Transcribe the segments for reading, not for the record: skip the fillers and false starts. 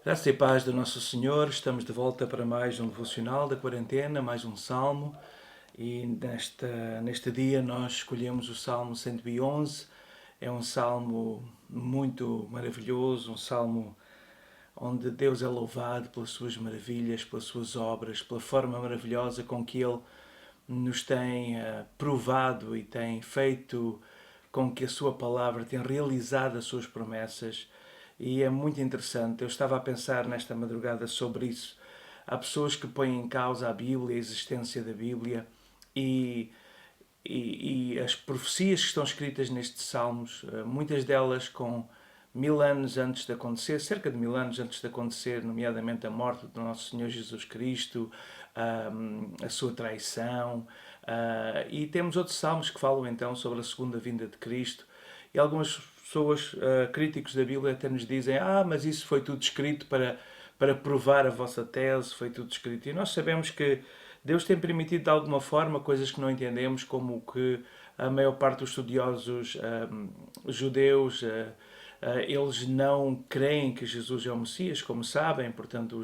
Graça e paz do nosso Senhor, estamos de volta para mais um devocional da quarentena, mais um salmo. E neste dia nós escolhemos o Salmo 111. É um salmo muito maravilhoso, um salmo onde Deus é louvado pelas suas maravilhas, pelas suas obras, pela forma maravilhosa com que Ele nos tem provado e tem feito com que a sua palavra tenha realizado as suas promessas. E é muito interessante. Eu estava a pensar nesta madrugada sobre isso. Há pessoas que põem em causa a Bíblia, a existência da Bíblia e, e as profecias que estão escritas nestes salmos, muitas delas com 1000 anos antes de acontecer, cerca de 1000 anos antes de acontecer, nomeadamente a morte do nosso Senhor Jesus Cristo, a sua traição, e temos outros salmos que falam então sobre a segunda vinda de Cristo, e algumas pessoas, críticos da Bíblia, até nos dizem: mas isso foi tudo escrito para provar a vossa tese, foi tudo escrito. E nós sabemos que Deus tem permitido de alguma forma coisas que não entendemos, como que a maior parte dos estudiosos judeus, eles não creem que Jesus é o Messias, como sabem, portanto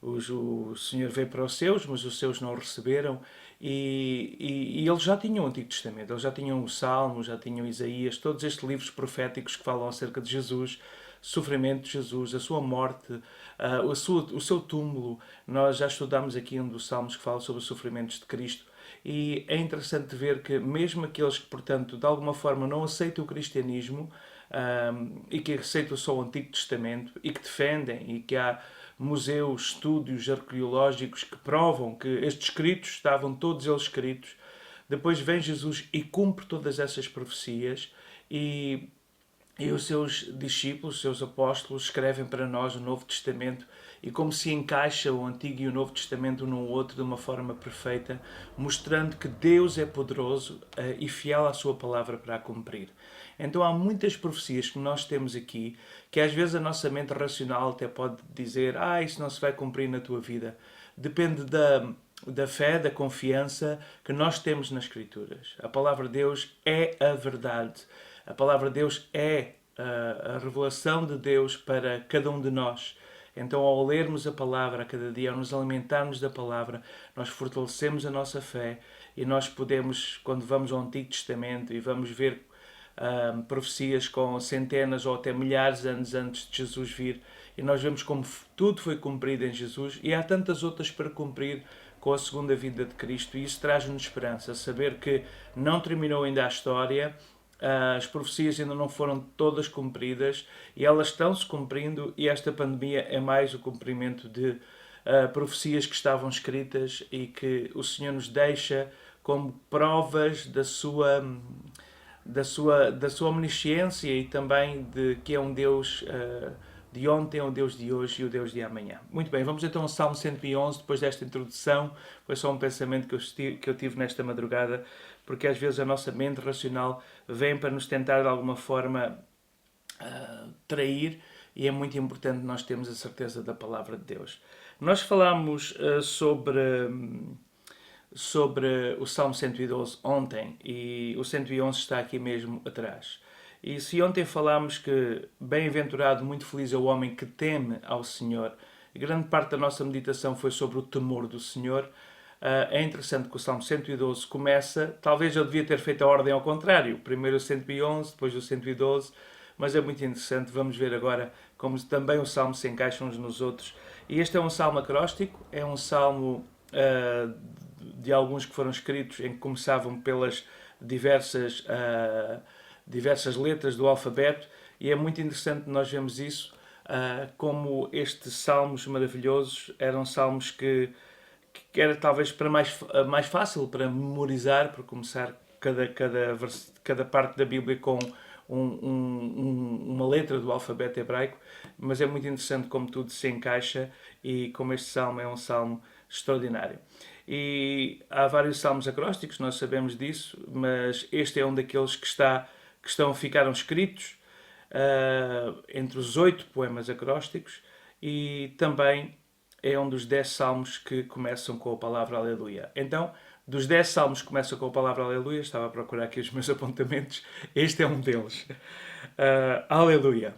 o Senhor veio para os seus, mas os seus não o receberam. E eles já tinham o Antigo Testamento, eles já tinham o Salmo, já tinham Isaías, todos estes livros proféticos que falam acerca de Jesus, sofrimento de Jesus, a sua morte, o seu túmulo. Nós já estudámos aqui um dos salmos que fala sobre os sofrimentos de Cristo. E é interessante ver que mesmo aqueles que, portanto, de alguma forma não aceitam o cristianismo, e que aceitam só o Antigo Testamento e que defendem, e que há museus, estúdios arqueológicos que provam que estes escritos estavam todos eles escritos. Depois vem Jesus e cumpre todas essas profecias, e os seus discípulos, os seus apóstolos, escrevem para nós o Novo Testamento, e como se encaixa o Antigo e o Novo Testamento um no outro de uma forma perfeita, mostrando que Deus é poderoso e fiel à sua palavra para a cumprir. Então há muitas profecias que nós temos aqui, que às vezes a nossa mente racional até pode dizer: isso não se vai cumprir na tua vida. Depende da fé, da confiança que nós temos nas Escrituras. A palavra de Deus é a verdade. A palavra de Deus é a revelação de Deus para cada um de nós. Então, ao lermos a palavra a cada dia, ao nos alimentarmos da palavra, nós fortalecemos a nossa fé, e nós podemos, quando vamos ao Antigo Testamento e vamos ver profecias com centenas ou até milhares de anos antes de Jesus vir, e nós vemos como tudo foi cumprido em Jesus, e há tantas outras para cumprir com a segunda vinda de Cristo, e isso traz-nos esperança, saber que não terminou ainda a história. As profecias ainda não foram todas cumpridas, e elas estão-se cumprindo, e esta pandemia é mais o cumprimento de profecias que estavam escritas e que o Senhor nos deixa como provas da sua omnisciência, e também de que é um Deus de ontem, o Deus de hoje e o Deus de amanhã. Muito bem, vamos então ao Salmo 111, depois desta introdução. Foi só um pensamento que eu tive nesta madrugada, porque às vezes a nossa mente racional vem para nos tentar de alguma forma trair, e é muito importante nós termos a certeza da palavra de Deus. Nós falámos sobre o Salmo 112 ontem, e o 111 está aqui mesmo atrás. E se ontem falámos que bem-aventurado, muito feliz é o homem que teme ao Senhor, e grande parte da nossa meditação foi sobre o temor do Senhor. É interessante que o Salmo 112 começa, talvez eu devia ter feito a ordem ao contrário, primeiro o 111, depois o 112, mas é muito interessante. Vamos ver agora como também os salmos se encaixam uns nos outros. E este é um salmo acróstico, é um salmo de alguns que foram escritos em que começavam pelas diversas letras do alfabeto, e é muito interessante nós vemos isso, como estes salmos maravilhosos eram salmos que era talvez para mais fácil para memorizar, para começar cada parte da Bíblia com uma letra do alfabeto hebraico, mas é muito interessante como tudo se encaixa, e como este salmo é um salmo extraordinário. E há vários salmos acrósticos, nós sabemos disso, mas este é um daqueles ficaram escritos entre os 8 poemas acrósticos, e também é um dos 10 salmos que começam com a palavra Aleluia. Então, dos 10 salmos que começam com a palavra Aleluia, estava a procurar aqui os meus apontamentos, este é um deles. Aleluia.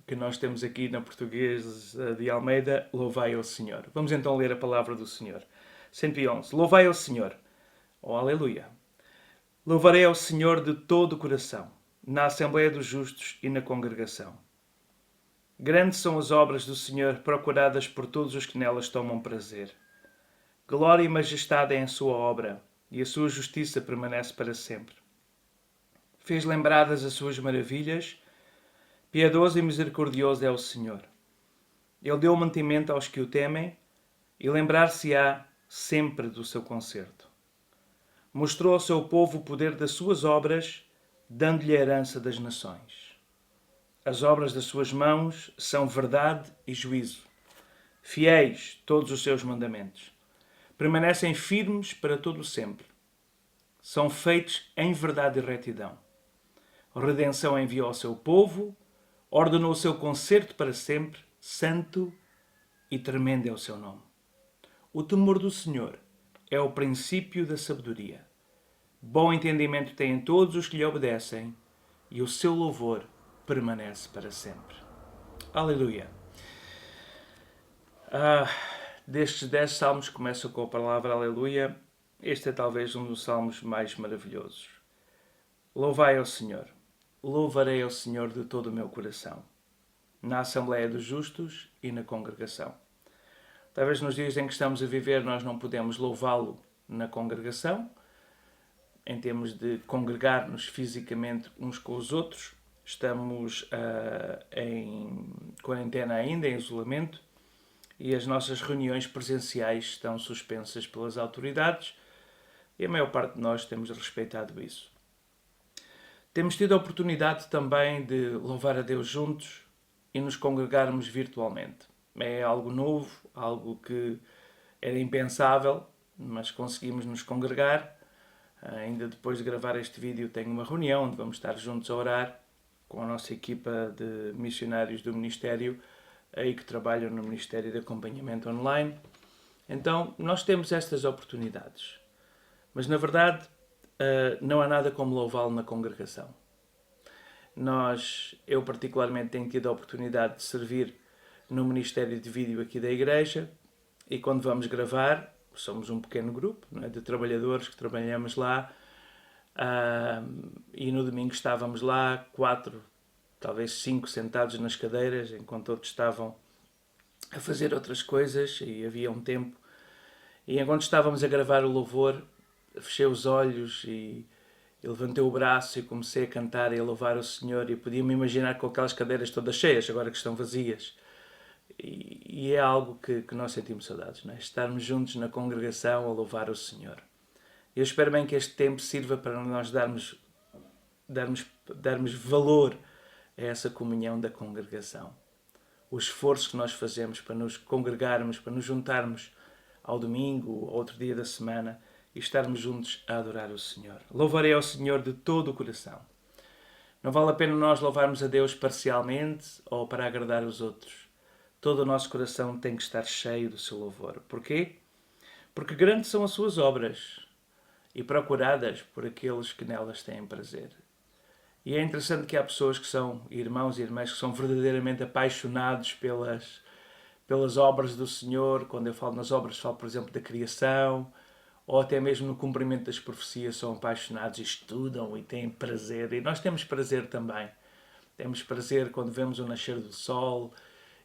que nós temos aqui na Português de Almeida, Louvai ao Senhor. Vamos então ler a palavra do Senhor. 111. Louvai ao Senhor. Oh, aleluia. Louvarei ao Senhor de todo o coração, na Assembleia dos Justos e na congregação. Grandes são as obras do Senhor, procuradas por todos os que nelas tomam prazer. Glória e majestade é em sua obra, e a sua justiça permanece para sempre. Fez lembradas as suas maravilhas, piedoso e misericordioso é o Senhor. Ele deu mantimento aos que o temem, e lembrar-se-á sempre do seu concerto. Mostrou ao seu povo o poder das suas obras, dando-lhe a herança das nações. As obras das suas mãos são verdade e juízo. Fiéis todos os seus mandamentos. Permanecem firmes para todo o sempre. São feitos em verdade e retidão. A redenção enviou ao seu povo, ordenou o seu concerto para sempre, santo e tremendo é o seu nome. O temor do Senhor é o princípio da sabedoria. Bom entendimento têm todos os que lhe obedecem, e o seu louvor permanece para sempre. Aleluia. Destes 10 salmos que começam com a palavra aleluia, este é talvez um dos salmos mais maravilhosos. Louvai ao Senhor. Louvarei ao Senhor de todo o meu coração, na Assembleia dos Justos e na congregação. Talvez nos dias em que estamos a viver nós não podemos louvá-lo na congregação, em termos de congregar-nos fisicamente uns com os outros. Estamos em quarentena ainda, em isolamento, e as nossas reuniões presenciais estão suspensas pelas autoridades, e a maior parte de nós temos respeitado isso. Temos tido a oportunidade também de louvar a Deus juntos e nos congregarmos virtualmente. É algo novo, algo que era impensável, mas conseguimos nos congregar. Ainda depois de gravar este vídeo tenho uma reunião onde vamos estar juntos a orar com a nossa equipa de missionários do Ministério, aí que trabalham no Ministério de Acompanhamento Online. Então, nós temos estas oportunidades. Mas, na verdade, não há nada como louvá-lo na congregação. Eu particularmente tenho tido a oportunidade de servir no Ministério de Vídeo aqui da Igreja, e quando vamos gravar, somos um pequeno grupo, não é, de trabalhadores que trabalhamos lá, e no domingo estávamos lá 4, talvez 5 sentados nas cadeiras, enquanto outros estavam a fazer outras coisas, e havia um tempo. E enquanto estávamos a gravar o louvor, fechei os olhos e levantei o braço e comecei a cantar e a louvar o Senhor, e podia-me imaginar com aquelas cadeiras todas cheias, agora que estão vazias. E é algo que nós sentimos saudades, não é? Estarmos juntos na congregação a louvar o Senhor. Eu espero bem que este tempo sirva para nós darmos valor a essa comunhão da congregação. O esforço que nós fazemos para nos congregarmos, para nos juntarmos ao domingo ou outro dia da semana e estarmos juntos a adorar o Senhor. Louvarei ao Senhor de todo o coração. Não vale a pena nós louvarmos a Deus parcialmente ou para agradar os outros. Todo o nosso coração tem que estar cheio do seu louvor. Porquê? Porque grandes são as suas obras e procuradas por aqueles que nelas têm prazer. E é interessante que há pessoas que são irmãos e irmãs que são verdadeiramente apaixonados pelas obras do Senhor. Quando eu falo nas obras, falo, por exemplo, da criação, ou até mesmo no cumprimento das profecias, são apaixonados e estudam e têm prazer. E nós temos prazer também. Temos prazer quando vemos o nascer do sol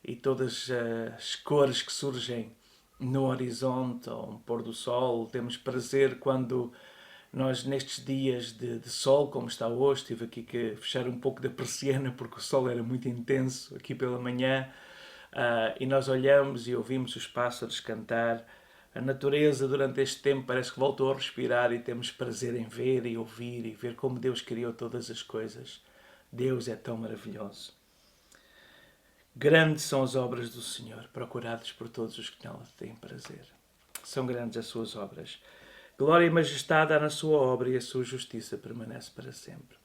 e todas as cores que surgem no horizonte, ou um pôr do sol. Temos prazer quando nós, nestes dias de sol, como está hoje, tive aqui que fechar um pouco da persiana porque o sol era muito intenso aqui pela manhã, e nós olhamos e ouvimos os pássaros cantar. A natureza durante este tempo parece que voltou a respirar e temos prazer em ver e ouvir e ver como Deus criou todas as coisas. Deus é tão maravilhoso. Grandes são as obras do Senhor, procuradas por todos os que nela têm prazer. São grandes as suas obras. Glória e majestade há na sua obra, e a sua justiça permanece para sempre.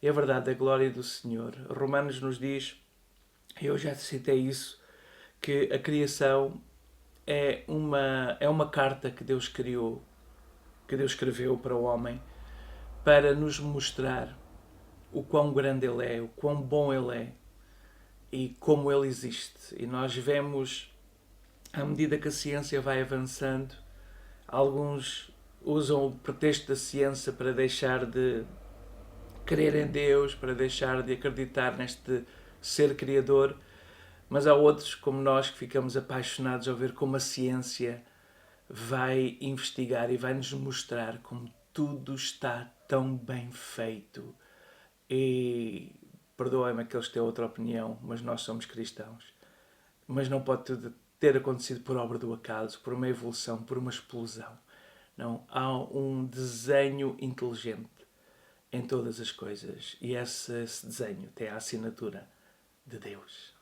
É a verdade, a glória do Senhor. Romanos nos diz, eu já citei isso, que a criação é uma carta que Deus criou, que Deus escreveu para o homem, para nos mostrar o quão grande Ele é, o quão bom Ele é. e como ele existe. E nós vemos, à medida que a ciência vai avançando, alguns usam o pretexto da ciência para deixar de crer em Deus, para deixar de acreditar neste ser criador, mas há outros, como nós, que ficamos apaixonados ao ver como a ciência vai investigar e vai nos mostrar como tudo está tão bem feito. E perdoem-me aqueles que têm outra opinião, mas nós somos cristãos. Mas não pode tudo ter acontecido por obra do acaso, por uma evolução, por uma explosão. Não, há um desenho inteligente em todas as coisas. E esse desenho tem a assinatura de Deus.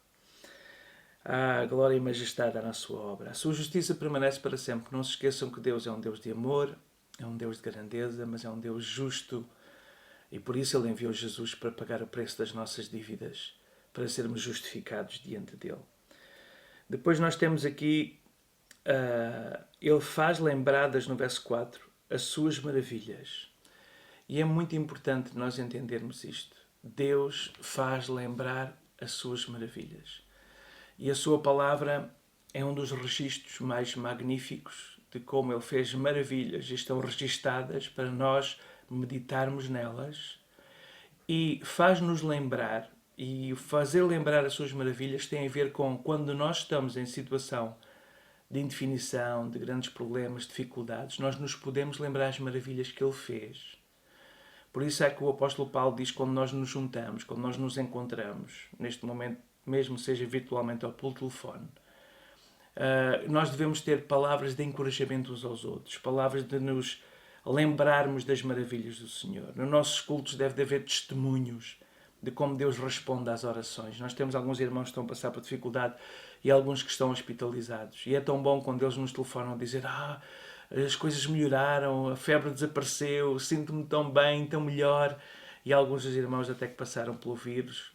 A glória e majestade na sua obra. A sua justiça permanece para sempre. Não se esqueçam que Deus é um Deus de amor, é um Deus de grandeza, mas é um Deus justo. E por isso Ele enviou Jesus para pagar o preço das nossas dívidas, para sermos justificados diante dEle. Depois nós temos aqui, Ele faz lembradas, no verso 4, as suas maravilhas. E é muito importante nós entendermos isto. Deus faz lembrar as suas maravilhas. E a sua palavra é um dos registros mais magníficos de como Ele fez maravilhas e estão registadas para nós meditarmos nelas. E faz-nos lembrar, e fazer lembrar as suas maravilhas tem a ver com quando nós estamos em situação de indefinição, de grandes problemas, dificuldades, nós nos podemos lembrar as maravilhas que Ele fez. Por isso é que o apóstolo Paulo diz, quando nós nos juntamos, quando nós nos encontramos, neste momento, mesmo seja virtualmente ou pelo telefone, nós devemos ter palavras de encorajamento uns aos outros, palavras de nos lembrarmos das maravilhas do Senhor. Nos nossos cultos deve haver testemunhos de como Deus responde às orações. Nós temos alguns irmãos que estão a passar por dificuldade e alguns que estão hospitalizados. E é tão bom quando eles nos telefonam a dizer: as coisas melhoraram, a febre desapareceu, sinto-me tão bem, tão melhor. E alguns dos irmãos até que passaram pelo vírus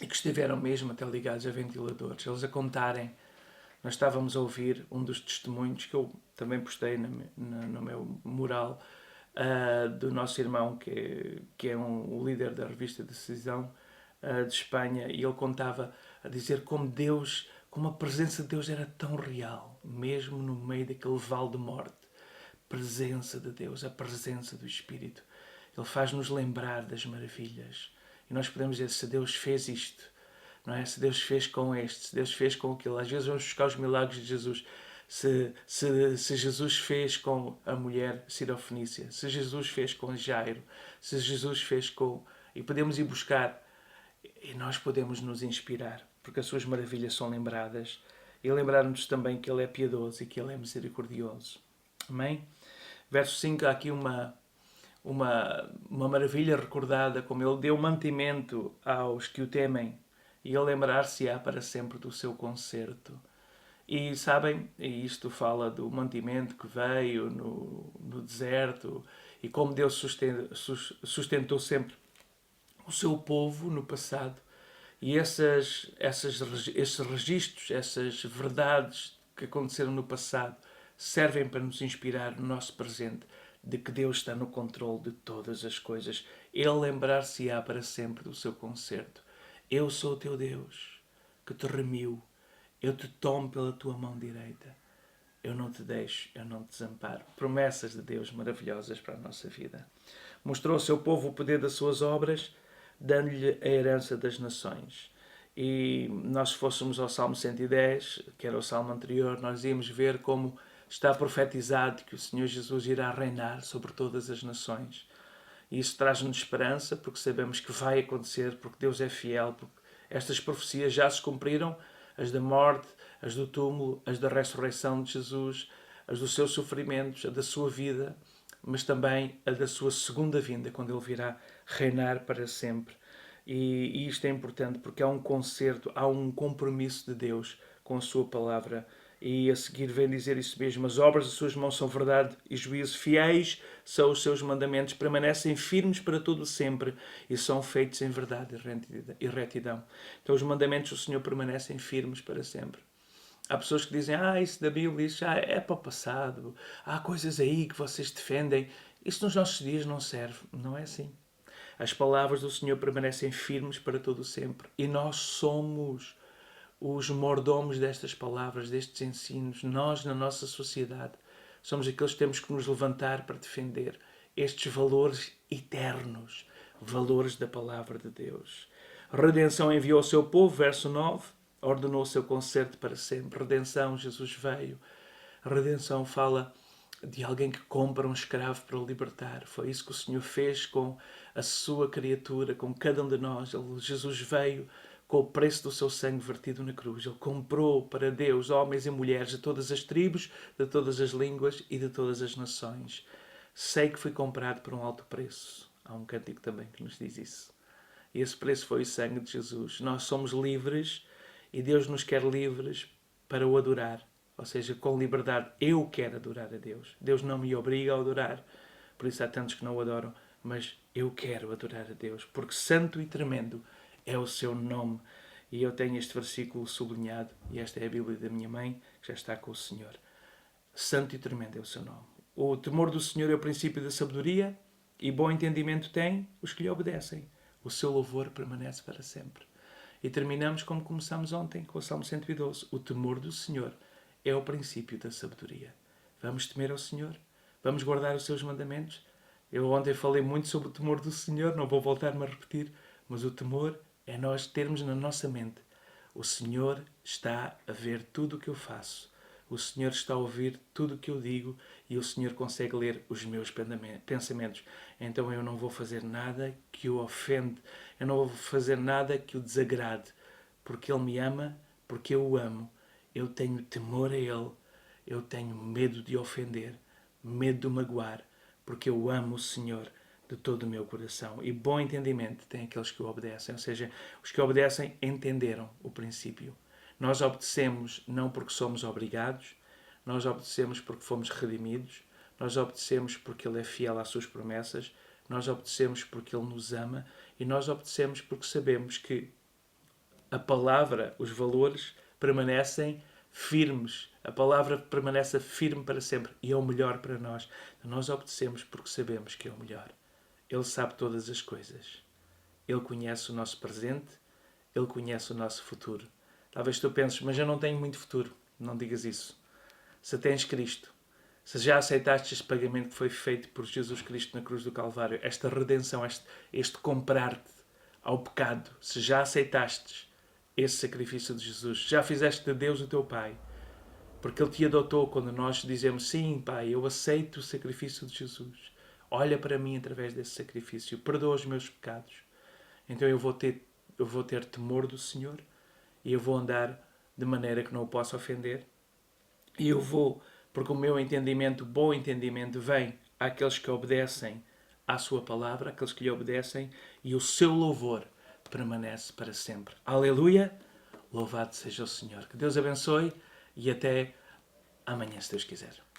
e que estiveram mesmo até ligados a ventiladores. Eles a contarem. Nós estávamos a ouvir um dos testemunhos que eu também postei no meu mural do nosso irmão, que é o líder da revista Decisão de Espanha, e ele contava a dizer como Deus, como a presença de Deus era tão real, mesmo no meio daquele vale de morte. Presença de Deus, a presença do Espírito. Ele faz-nos lembrar das maravilhas. E nós podemos dizer, se Deus fez isto, não é? Se Deus fez com este, se Deus fez com aquilo. Às vezes vamos buscar os milagres de Jesus. Se Jesus fez com a mulher sirofenícia, se Jesus fez com Jairo, se Jesus fez com... E podemos ir buscar, e nós podemos nos inspirar, porque as suas maravilhas são lembradas, e lembrar-nos também que Ele é piedoso e que Ele é misericordioso. Amém? Verso 5, há aqui uma maravilha recordada, como Ele deu mantimento aos que o temem, e Ele lembrar-se-á para sempre do seu concerto. E sabem, e isto fala do mantimento que veio no deserto, e como Deus sustentou sempre o seu povo no passado. E esses registros, essas verdades que aconteceram no passado, servem para nos inspirar no nosso presente de que Deus está no controle de todas as coisas. Ele lembrar-se-á para sempre do seu concerto. Eu sou o teu Deus, que te remiu. Eu te tomo pela tua mão direita. Eu não te deixo, eu não te desamparo. Promessas de Deus maravilhosas para a nossa vida. Mostrou ao seu povo o poder das suas obras, dando-lhe a herança das nações. E nós, se fôssemos ao Salmo 110, que era o Salmo anterior, nós íamos ver como está profetizado que o Senhor Jesus irá reinar sobre todas as nações. E isso traz-nos esperança, porque sabemos que vai acontecer, porque Deus é fiel, porque estas profecias já se cumpriram, as da morte, as do túmulo, as da ressurreição de Jesus, as dos seus sofrimentos, a da sua vida, mas também a da sua segunda vinda, quando Ele virá reinar para sempre. E isto é importante porque há um concerto, há um compromisso de Deus com a sua palavra. E a seguir vem dizer isso mesmo: as obras das suas mãos são verdade e juízo, fiéis são os seus mandamentos, permanecem firmes para todo sempre e são feitos em verdade e retidão. Então os mandamentos do Senhor permanecem firmes para sempre. Há pessoas que dizem, isso da Bíblia, isso já é para o passado, há coisas aí que vocês defendem, isso nos nossos dias não serve. Não é assim. As palavras do Senhor permanecem firmes para todo o sempre. E nós somos os mordomos destas palavras, destes ensinos. Nós, na nossa sociedade, somos aqueles que temos que nos levantar para defender estes valores eternos, valores da palavra de Deus. A redenção enviou o seu povo, verso 9, ordenou o seu concerto para sempre. Redenção, Jesus veio. A redenção fala de alguém que compra um escravo para o libertar. Foi isso que o Senhor fez com a sua criatura, com cada um de nós. Jesus veio com o preço do seu sangue vertido na cruz. Ele comprou para Deus homens e mulheres de todas as tribos, de todas as línguas e de todas as nações. Sei que fui comprado por um alto preço. Há um cântico também que nos diz isso. E esse preço foi o sangue de Jesus. Nós somos livres e Deus nos quer livres para o adorar. Ou seja, com liberdade. Eu quero adorar a Deus. Deus não me obriga a adorar. Por isso há tantos que não o adoram. Mas eu quero adorar a Deus. Porque santo e tremendo é o seu nome. E eu tenho este versículo sublinhado. E esta é a Bíblia da minha mãe, que já está com o Senhor. Santo e tremendo é o seu nome. O temor do Senhor é o princípio da sabedoria. E bom entendimento tem os que lhe obedecem. O seu louvor permanece para sempre. E terminamos como começamos ontem, com o Salmo 112. O temor do Senhor é o princípio da sabedoria. Vamos temer ao Senhor? Vamos guardar os seus mandamentos? Eu ontem falei muito sobre o temor do Senhor, não vou voltar-me a repetir, mas o temor é nós termos na nossa mente: o Senhor está a ver tudo o que eu faço. O Senhor está a ouvir tudo o que eu digo e o Senhor consegue ler os meus pensamentos. Então eu não vou fazer nada que o ofende, eu não vou fazer nada que o desagrade, porque Ele me ama, porque eu o amo. Eu tenho temor a Ele, eu tenho medo de ofender, medo de magoar, porque eu amo o Senhor de todo o meu coração. E bom entendimento tem aqueles que o obedecem, ou seja, os que obedecem entenderam o princípio. Nós obedecemos não porque somos obrigados, nós obedecemos porque fomos redimidos, nós obedecemos porque Ele é fiel às suas promessas, nós obedecemos porque Ele nos ama e nós obedecemos porque sabemos que a palavra, os valores, permanecem firmes. A palavra permanece firme para sempre e é o melhor para nós. Nós obedecemos porque sabemos que é o melhor. Ele sabe todas as coisas. Ele conhece o nosso presente, Ele conhece o nosso futuro. Talvez tu penses, mas eu não tenho muito futuro. Não digas isso. Se tens Cristo, se já aceitaste este pagamento que foi feito por Jesus Cristo na cruz do Calvário, esta redenção, este comprar-te ao pecado, se já aceitaste esse sacrifício de Jesus, já fizeste de Deus o teu Pai, porque Ele te adotou quando nós dizemos, sim, Pai, eu aceito o sacrifício de Jesus. Olha para mim através desse sacrifício, perdoa os meus pecados. Então eu vou ter temor do Senhor e eu vou andar de maneira que não o possa ofender. E eu vou, porque o meu entendimento, bom entendimento, vem àqueles que obedecem à sua palavra, àqueles que lhe obedecem, e o seu louvor permanece para sempre. Aleluia! Louvado seja o Senhor. Que Deus abençoe e até amanhã, se Deus quiser.